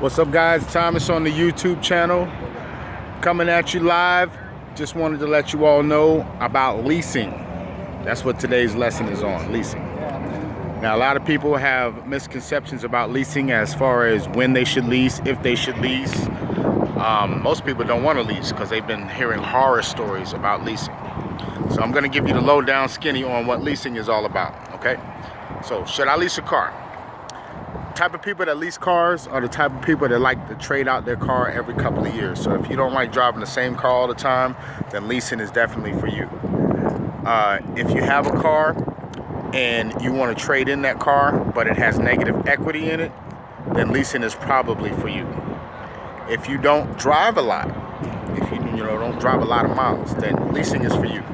What's up, guys? Thomas on the YouTube channel, coming at you live. Just wanted to let you all know about leasing. That's what today's lesson is on, leasing. Now, a lot of people have misconceptions about leasing as far as when they should lease, if they should lease. Most people don't want to lease because they've been hearing horror stories about leasing. So I'm going to give you the lowdown skinny on what leasing is all about, okay? So, should I lease a car? Type of people that lease cars are the type of people that like to trade out their car every couple of years. So if you don't like driving the same car all the time, then leasing is definitely for you. If you have a car and you want to trade in that car, but it has negative equity in it, then leasing is probably for you. If you don't drive a lot, if you don't drive a lot of miles, then leasing is for you.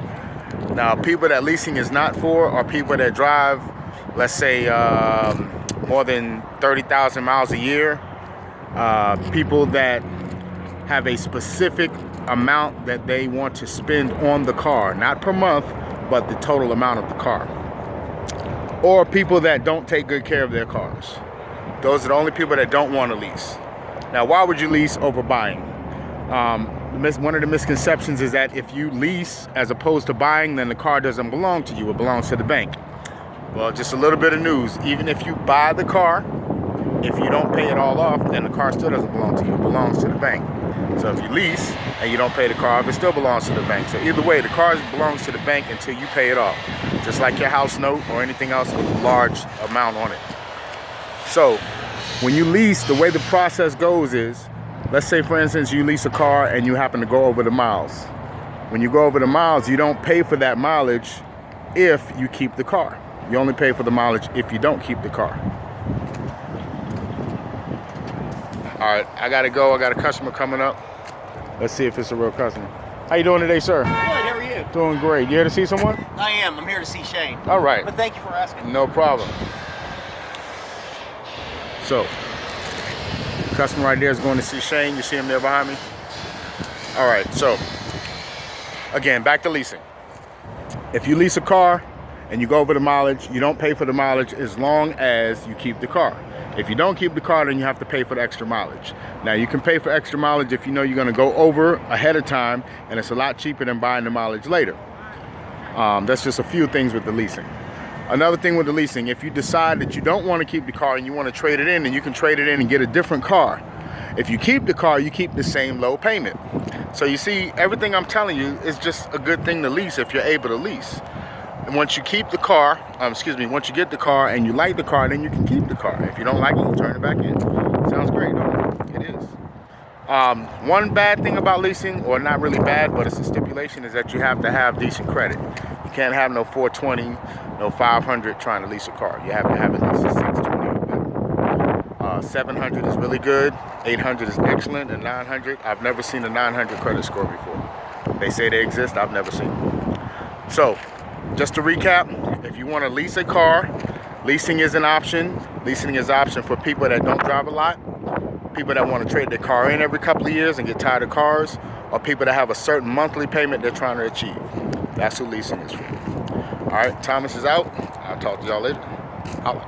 Now, people that leasing is not for are people that drive, let's say, more than 30,000 miles a year, people that have a specific amount that they want to spend on the car, not per month, but the total amount of the car. Or people that don't take good care of their cars. Those are the only people that don't want to lease. Now, why would you lease over buying? One of the misconceptions is that if you lease as opposed to buying, then the car doesn't belong to you, it belongs to the bank. Well, just a little bit of news. Even if you buy the car, if you don't pay it all off, then the car still doesn't belong to you. It belongs to the bank. So if you lease and you don't pay the car off, it still belongs to the bank. So either way, the car belongs to the bank until you pay it off. Just like your house note or anything else with a large amount on it. So when you lease, the way the process goes is, let's say, for instance, you lease a car and you happen to go over the miles. When you go over the miles, you don't pay for that mileage if you keep the car. You only pay for the mileage if you don't keep the car. All right, I gotta go. I got a customer coming up. Let's see if it's a real customer. How you doing today, sir? Good, how are you? Doing great. You here to see someone? I am. I'm here to see Shane. All right. But thank you for asking. No problem. So, customer right there is going to see Shane. You see him there behind me? All right, so, again, back to leasing. If you lease a car, and you go over the mileage, you don't pay for the mileage as long as you keep the car. If you don't keep the car, then you have to pay for the extra mileage. Now, you can pay for extra mileage if you know you're gonna go over ahead of time, and it's a lot cheaper than buying the mileage later. That's just a few things with the leasing. Another thing with the leasing, if you decide that you don't wanna keep the car and you wanna trade it in, then you can trade it in and get a different car. If you keep the car, you keep the same low payment. So you see, everything I'm telling you is just a good thing to lease if you're able to lease. And once you keep the car, once you get the car and you like the car, then you can keep the car. If you don't like it, you turn it back in. Sounds great, don't it? It is. One bad thing about leasing, or not really bad, but it's a stipulation, is that you have to have decent credit. You can't have no 420, no 500 trying to lease a car. You have to have at least a 620 or better. 700 is really good, 800 is excellent, and 900, I've never seen a 900 credit score before. They say they exist, I've never seen them. So, just to recap, if you want to lease a car, leasing is an option. Leasing is an option for people that don't drive a lot, people that want to trade their car in every couple of years and get tired of cars, or people that have a certain monthly payment they're trying to achieve. That's who leasing is for. All right, Thomas is out. I'll talk to y'all later. Holla.